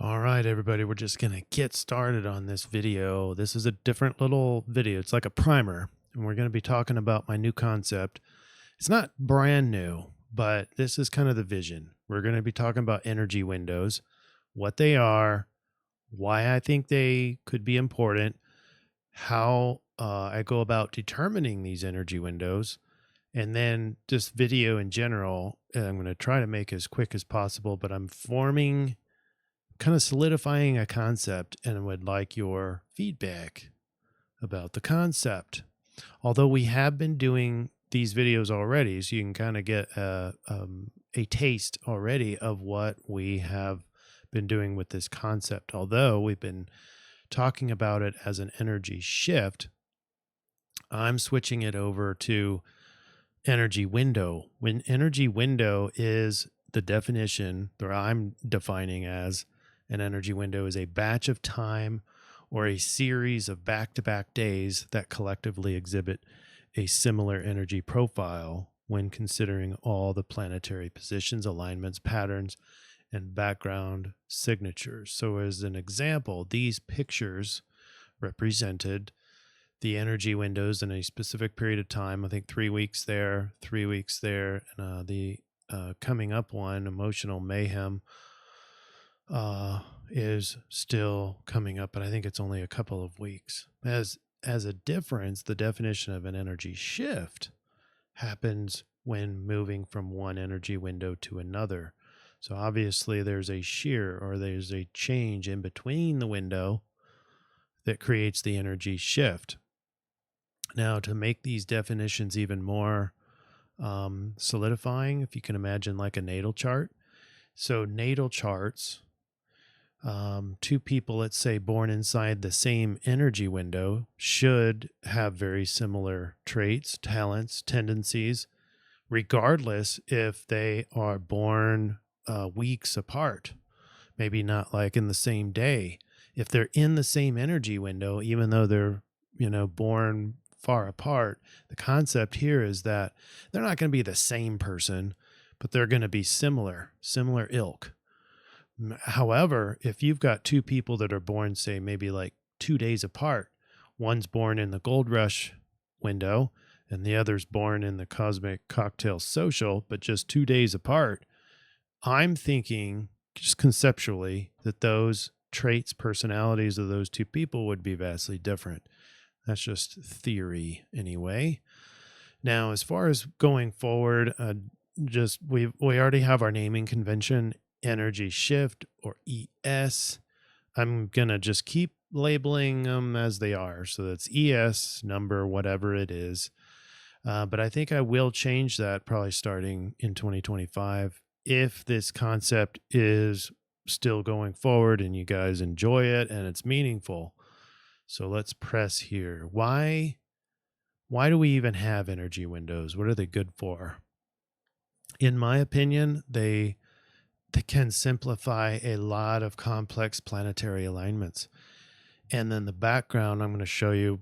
All right, everybody, we're just going to get started on this video. This is a different little video. It's like a primer, and we're going to be talking about my new concept. It's not brand new, but this is kind of the vision. We're going to be talking about energy windows, what they are, why I think they could be important, how I go about determining these energy windows, and then this video in general. I'm going to try to make as quick as possible, but I'm kind of solidifying a concept and would like your feedback about the concept. Although we have been doing these videos already, so you can kind of get a taste already of what we have been doing with this concept. Although we've been talking about it as an energy shift, I'm switching it over to energy window. When energy window is the definition that I'm defining as an energy window is a batch of time or a series of back-to-back days that collectively exhibit a similar energy profile when considering all the planetary positions, alignments, patterns, and background signatures. So as an example, these pictures represented the energy windows in a specific period of time. I think 3 weeks there, 3 weeks there, and the coming up one, emotional mayhem, is still coming up, but I think it's only a couple of weeks. As a difference, the definition of an energy shift happens when moving from one energy window to another. So obviously there's a shear or there's a change in between the window that creates the energy shift. Now, to make these definitions even more solidifying, if you can imagine like a natal chart. So natal charts, two people, let's say, born inside the same energy window should have very similar traits, talents, tendencies, regardless if they are born weeks apart, maybe not like in the same day. If they're in the same energy window, even though they're, born far apart, the concept here is that they're not going to be the same person, but they're going to be similar ilk. However, if you've got two people that are born, say, maybe like 2 days apart, one's born in the gold rush window and the other's born in the cosmic cocktail social, but just 2 days apart, I'm thinking just conceptually that those traits, personalities of those two people would be vastly different. That's just theory anyway. Now, as far as going forward, we already have our naming convention, energy shift or ES. I'm going to just keep labeling them as they are. So that's ES number, whatever it is. But I think I will change that probably starting in 2025 if this concept is still going forward and you guys enjoy it and it's meaningful. So let's press here. Why do we even have energy windows? What are they good for? In my opinion, they can simplify a lot of complex planetary alignments. And then the background, I'm going to show you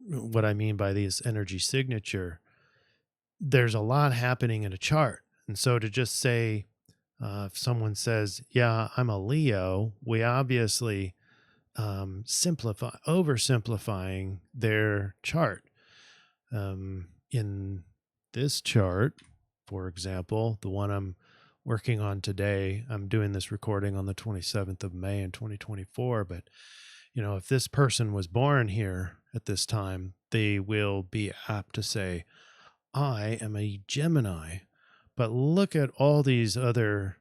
what I mean by this energy signature. There's a lot happening in a chart. And so to just say, if someone says, yeah, I'm a Leo, we obviously oversimplifying their chart. In this chart, for example, the one I'm working on today, I'm doing this recording on the 27th of May in 2024. But, if this person was born here at this time, they will be apt to say, I am a Gemini. But look at all these other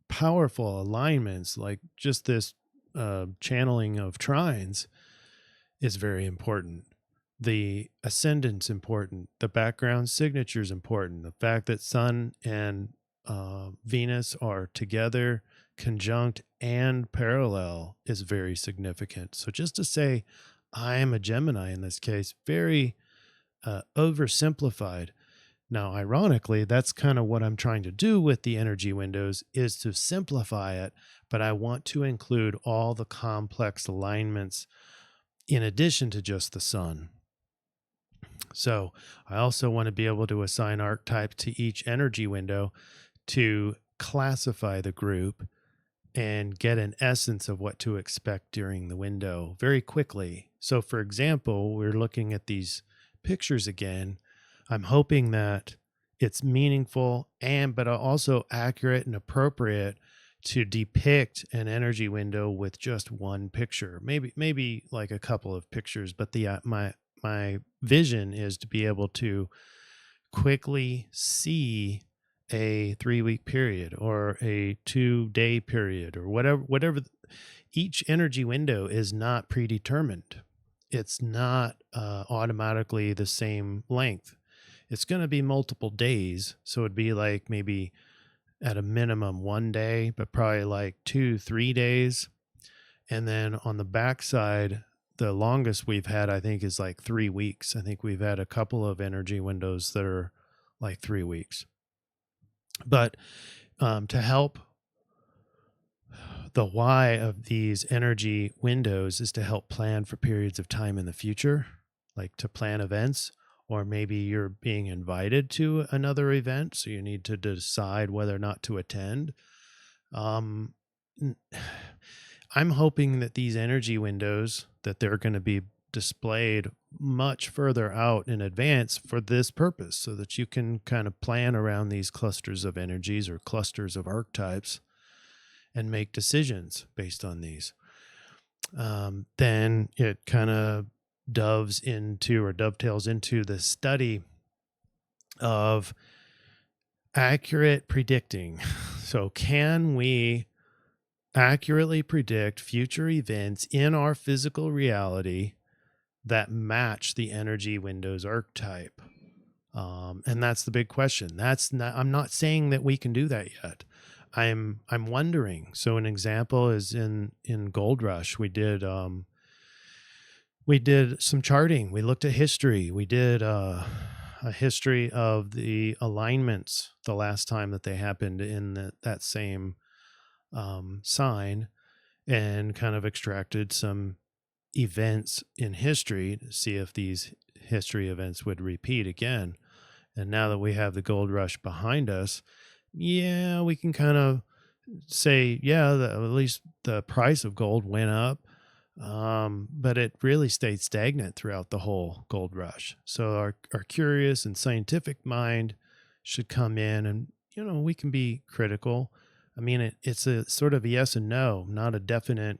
powerful alignments, like just this channeling of trines is very important. The ascendant's important. The background signature is important. The fact that Sun and Venus are together, conjunct, and parallel is very significant. So just to say, I am a Gemini in this case, very oversimplified. Now, ironically, that's kind of what I'm trying to do with the energy windows is to simplify it, but I want to include all the complex alignments in addition to just the sun. So I also want to be able to assign archetypes to each energy window to classify the group and get an essence of what to expect during the window very quickly. So, for example, we're looking at these pictures again. I'm hoping that it's meaningful and but also accurate and appropriate to depict an energy window with just one picture. Maybe like a couple of pictures, but the my vision is to be able to quickly see a 3 week period or a 2 day period or whatever. Each energy window is not predetermined. It's not automatically the same length. It's going to be multiple days. So it'd be like maybe at a minimum 1 day, but probably like 2, 3 days. And then on the backside, the longest we've had, I think, is like 3 weeks. I think we've had a couple of energy windows that are like 3 weeks. But to help, the why of these energy windows is to help plan for periods of time in the future, like to plan events, or maybe you're being invited to another event, so you need to decide whether or not to attend. Um, n- I'm hoping that these energy windows that they're going to be displayed much further out in advance for this purpose so that you can kind of plan around these clusters of energies or clusters of archetypes and make decisions based on these. Then it kind of dovetails into the study of accurate predicting. So, can we accurately predict future events in our physical reality that match the energy windows archetype? And that's the big question. That's not, I'm not saying that we can do that yet. I'm wondering. So an example is in Gold Rush, we did some charting. We looked at history. We did a history of the alignments the last time that they happened in that same sign, and kind of extracted some events in history to see if these history events would repeat again. And now that we have the gold rush behind us, yeah, we can kind of say, yeah, at least the price of gold went up, but it really stayed stagnant throughout the whole gold rush. So our curious and scientific mind should come in, and we can be critical. I mean, it's a sort of a yes and no, not a definite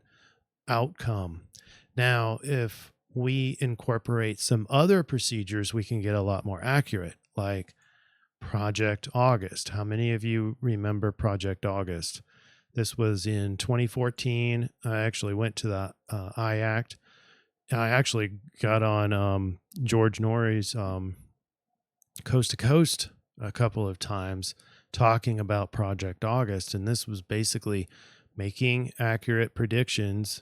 outcome. Now, if we incorporate some other procedures, we can get a lot more accurate, like Project August. How many of you remember Project August? This was in 2014. I actually went to the IACT. I actually got on George Norrie's Coast to Coast a couple of times talking about Project August. And this was basically making accurate predictions,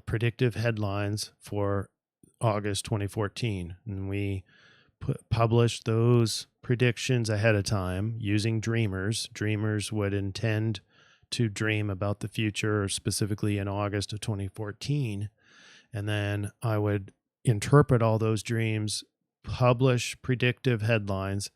predictive headlines for August 2014. And we published those predictions ahead of time using dreamers. Dreamers would intend to dream about the future, specifically in August of 2014. And then I would interpret all those dreams, publish predictive headlines,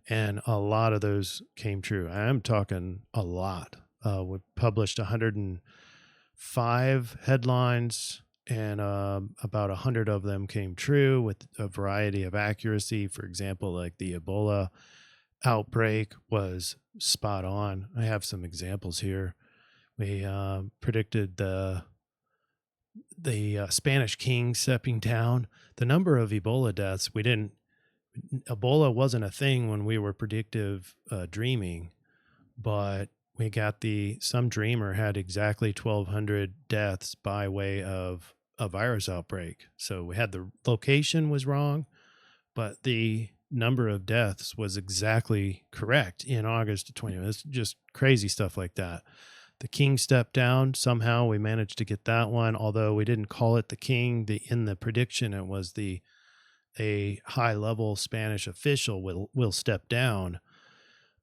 and a lot of those came true. I'm talking a lot. We published 105 headlines, and about 100 of them came true with a variety of accuracy. For example, like the Ebola outbreak was spot on. I have some examples here. We predicted the Spanish king stepping down. The number of Ebola deaths, Ebola wasn't a thing when we were predictive dreaming, but we got some dreamer had exactly 1,200 deaths by way of a virus outbreak. So we had the location was wrong, but the number of deaths was exactly correct in August of 20. It's just crazy stuff like that. The king stepped down. Somehow we managed to get that one, although we didn't call it the king. In the prediction, it was a high-level Spanish official will step down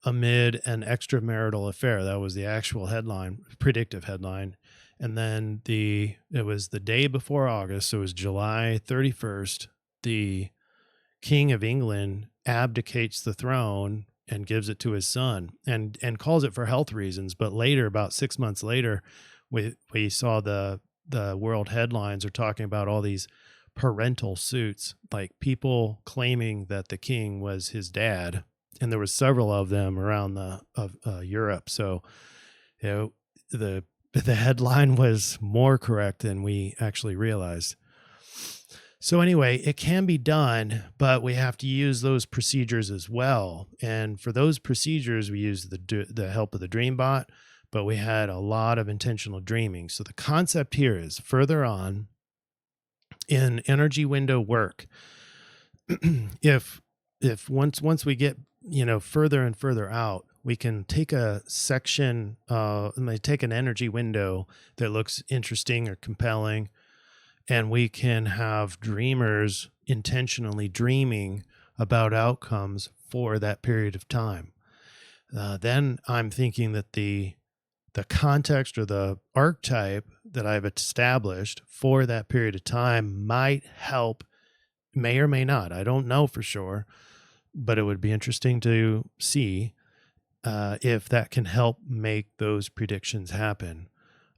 amid an extramarital affair. That was the actual headline, predictive headline. And then it was the day before August, so it was July 31st. The King of England abdicates the throne and gives it to his son and calls it for health reasons. But later, about 6 months later, we saw the world headlines are talking about all these parental suits, like people claiming that the king was his dad, and there was several of them around the of Europe. So you know the headline was more correct than we actually realized. So anyway, it can be done, but we have to use those procedures as well. And for those procedures, we use the help of the DreamBot, but we had a lot of intentional dreaming. So the concept here is further on in energy window work. if once we get further and further out, we can take a section, take an energy window that looks interesting or compelling, and we can have dreamers intentionally dreaming about outcomes for that period of time. Then I'm thinking that the context or the archetype that I've established for that period of time might help, may or may not. I don't know for sure, but it would be interesting to see if that can help make those predictions happen.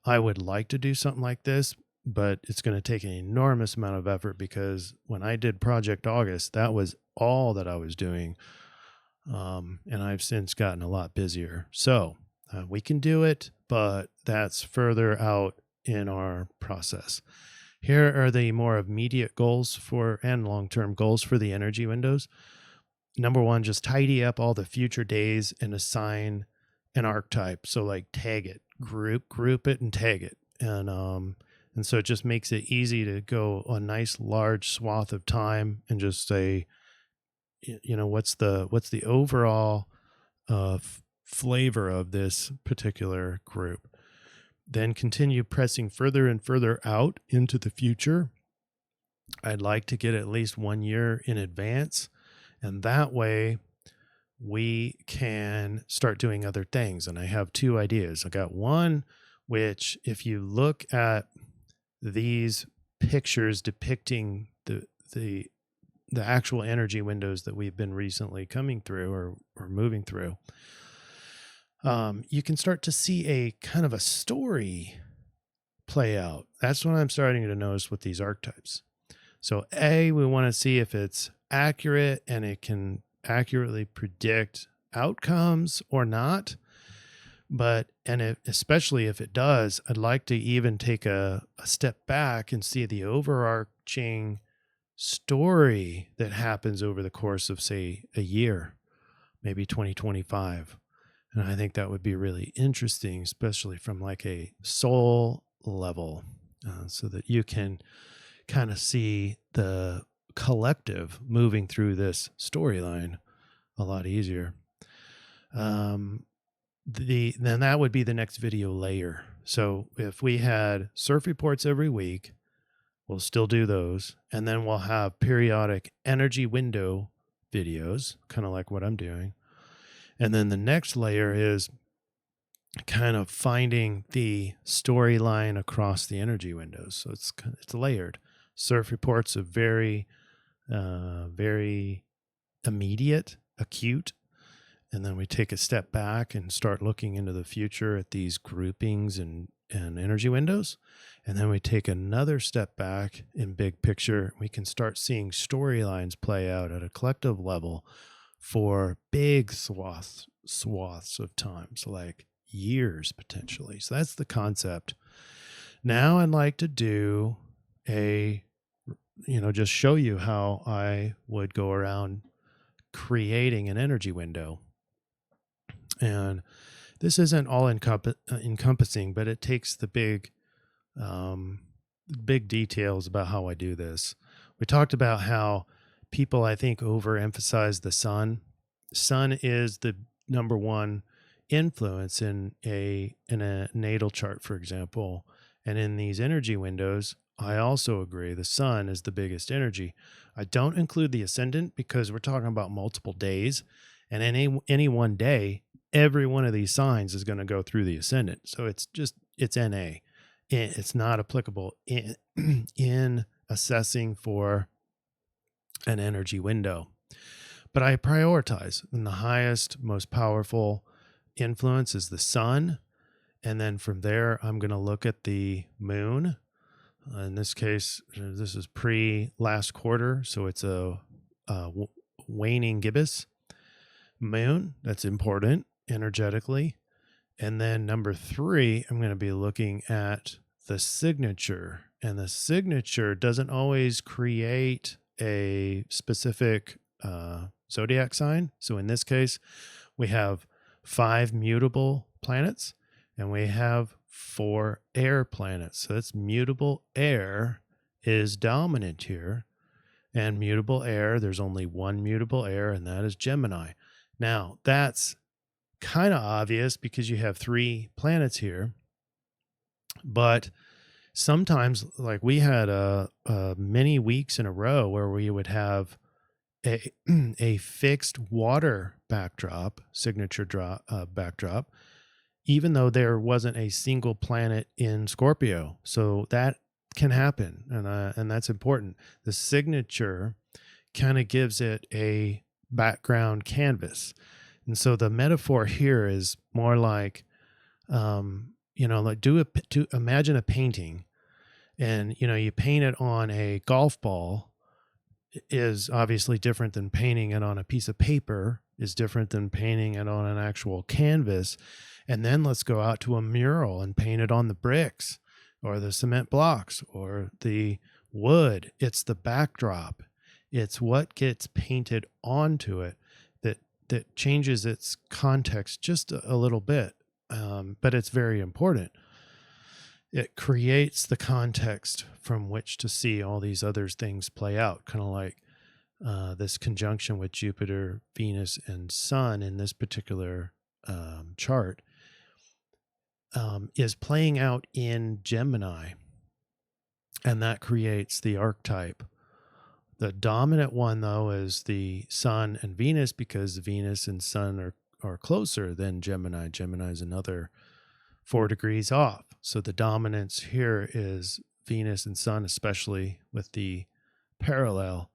I would like to do something like this, but it's going to take an enormous amount of effort, because when I did Project August, that was all that I was doing. And I've since gotten a lot busier. So we can do it, but that's further out in our process. Here are the more immediate goals and long-term goals for the energy windows. Number one, just tidy up all the future days and assign an archetype. So like tag it, group it and tag it. And so it just makes it easy to go a nice large swath of time and just say, what's the overall flavor of this particular group. Then continue pressing further and further out into the future. I'd like to get at least 1 year in advance, and that way we can start doing other things. And I have 2 ideas. I got one, which if you look at these pictures depicting the actual energy windows that we've been recently coming through or moving through, you can start to see a kind of a story play out. That's what I'm starting to notice with these archetypes. So we want to see if it's accurate and it can accurately predict outcomes or not. Especially if it does, I'd like to even take a step back and see the overarching story that happens over the course of, say, a year, maybe 2025. And I think that would be really interesting, especially from like a soul level, so that you can kind of see the collective moving through this storyline a lot easier. Then that would be the next video layer. So if we had surf reports every week, we'll still do those. And then we'll have periodic energy window videos, kind of like what I'm doing. And then the next layer is kind of finding the storyline across the energy windows. So it's layered. Surf reports are very, very immediate, acute. And then we take a step back and start looking into the future at these groupings and energy windows. And then we take another step back in big picture. We can start seeing storylines play out at a collective level for big swaths of time. So like years potentially. So that's the concept. Now I'd like to do just show you how I would go around creating an energy window. And this isn't all encompassing, but it takes the big details about how I do this. We talked about how people, I think, overemphasize the sun. Sun is the number one influence in a natal chart, for example. And in these energy windows, I also agree the sun is the biggest energy. I don't include the ascendant because we're talking about multiple days, and any one day, every one of these signs is going to go through the ascendant. So it's NA. It's not applicable in assessing for an energy window. but I prioritize. And the highest, most powerful influence is the sun. And then from there, I'm going to look at the moon. In this case, this is pre last quarter. So it's a, waning gibbous moon. That's important energetically. And then number 3, I'm going to be looking at the signature. And the signature doesn't always create a specific zodiac sign. So in this case, we have 5 mutable planets and we have 4 air planets. So that's mutable air is dominant here. And mutable air, there's only one mutable air, and that is Gemini. Now, that's kind of obvious because you have 3 planets here. But sometimes, like we had many weeks in a row where we would have a fixed water backdrop, backdrop, even though there wasn't a single planet in Scorpio. So that can happen, and that's important. The signature kind of gives it a background canvas. And so the metaphor here is more like, like imagine a painting, and you paint it on a golf ball is obviously different than painting it on a piece of paper, is different than painting it on an actual canvas. And then let's go out to a mural and paint it on the bricks or the cement blocks or the wood. It's the backdrop. It's what gets painted onto it that changes its context just a little bit. But it's very important. It creates the context from which to see all these other things play out, kind of like this conjunction with Jupiter, Venus, and Sun in this particular chart is playing out in Gemini, and that creates the archetype. The dominant one, though, is the Sun and Venus, because Venus and Sun are closer than Gemini. Gemini is another 4 degrees off. So the dominance here is Venus and Sun, especially with the parallel,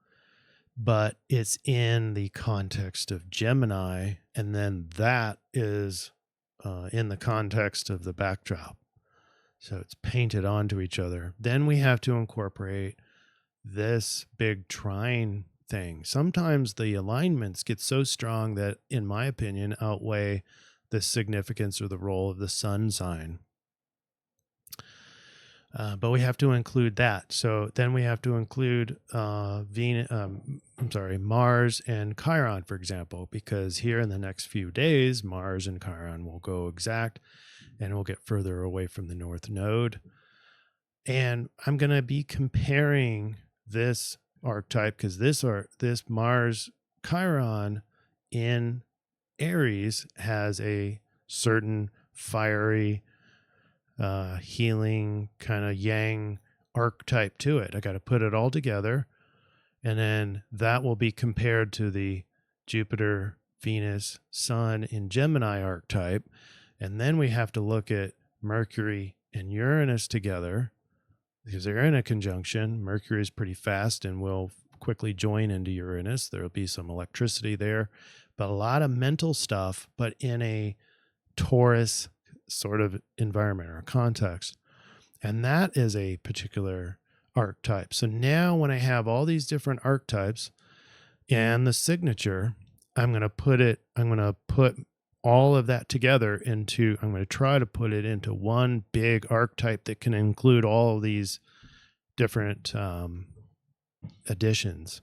but it's in the context of Gemini, and then that is in the context of the backdrop. So it's painted onto each other. Then we have to incorporate this big trine thing. Sometimes the alignments get so strong that, in my opinion, outweigh the significance or the role of the sun sign. But we have to include that. So then we have to include Mars and Chiron, for example, because here in the next few days, Mars and Chiron will go exact and we'll get further away from the North Node. And I'm going to be comparing this archetype, because this Mars Chiron in Aries has a certain fiery, healing kind of yang archetype to it. I got to put it all together, and then that will be compared to the Jupiter, Venus, Sun in Gemini archetype. And then we have to look at Mercury and Uranus together, because they're in a conjunction. Mercury is pretty fast and will quickly join into Uranus. There'll be some electricity there, but a lot of mental stuff, but in a Taurus sort of environment or context. And that is a particular archetype. So now when I have all these different archetypes and the signature, I'm going to put all of that together I'm going to try to put it into one big archetype that can include all of these different additions.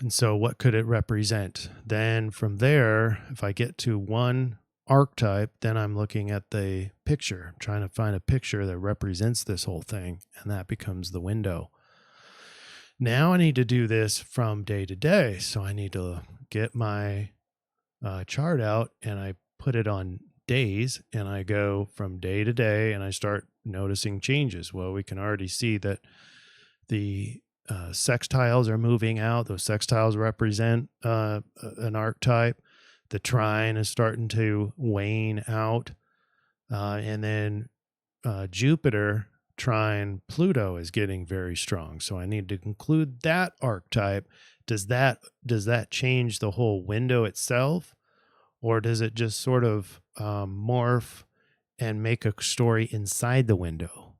And so what could it represent? Then from there, if I get to one archetype, then I'm looking at the picture. I'm trying to find a picture that represents this whole thing, and that becomes the window. Now I need to do this from day to day. So I need to get my chart out and I put it on days, and I go from day to day and I start noticing changes. Well, we can already see that the sextiles are moving out. Those sextiles represent an archetype. The trine is starting to wane out. And then Jupiter trine Pluto is getting very strong. So I need to include that archetype. Does that change the whole window itself, or does it just sort of morph and make a story inside the window?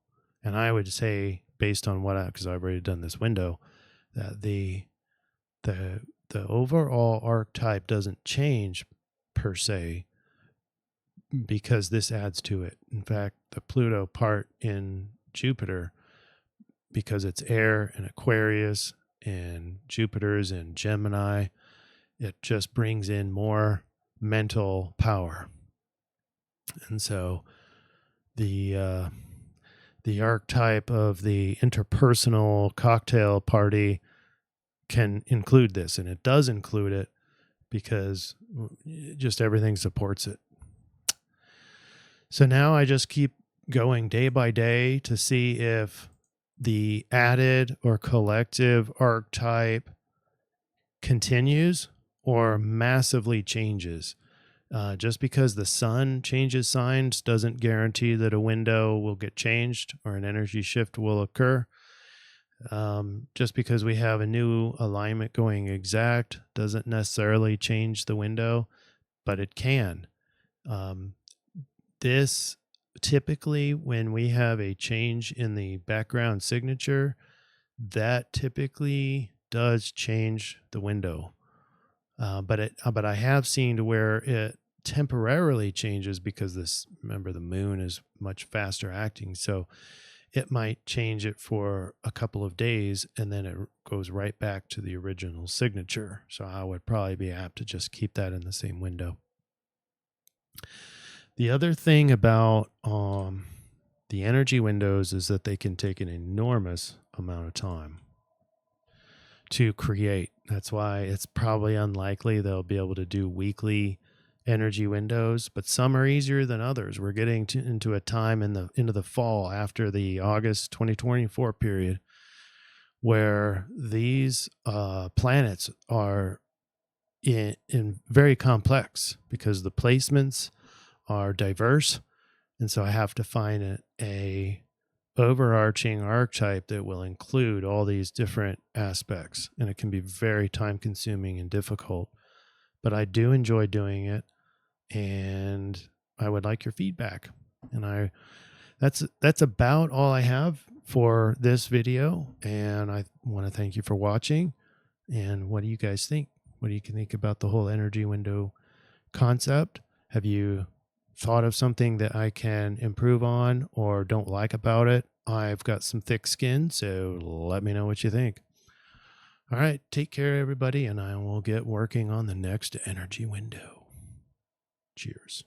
And I would say, based on because I've already done this window, that the overall archetype doesn't change per se, because this adds to it. In fact, the Pluto part in Jupiter, because it's air and Aquarius and Jupiter's in Gemini, it just brings in more mental power. And so the archetype of the interpersonal cocktail party can include this, and it does include it because just everything supports it. So now I just keep going day by day to see if the added or collective archetype continues or massively changes. Just because the sun changes signs doesn't guarantee that a window will get changed or an energy shift will occur. Just because we have a new alignment going exact doesn't necessarily change the window, but it can. This typically, when we have a change in the background signature, that typically does change the window. But I have seen to where it temporarily changes because remember, the moon is much faster acting. So it might change it for a couple of days and then it goes right back to the original signature. So I would probably be apt to just keep that in the same window. The other thing about the energy windows is that they can take an enormous amount of time to create. That's why it's probably unlikely they'll be able to do weekly energy windows, but some are easier than others. We're getting into a time into the fall after the August 2024 period where these planets are in very complex because the placements are diverse. And so I have to find a overarching archetype that will include all these different aspects. And it can be very time consuming and difficult, but I do enjoy doing it. And I would like your feedback. And that's about all I have for this video. And I want to thank you for watching. And what do you guys think? What do you think about the whole energy window concept? Have you thought of something that I can improve on or don't like about it? I've got some thick skin, so let me know what you think. All right, take care, everybody, and I will get working on the next energy window. Cheers.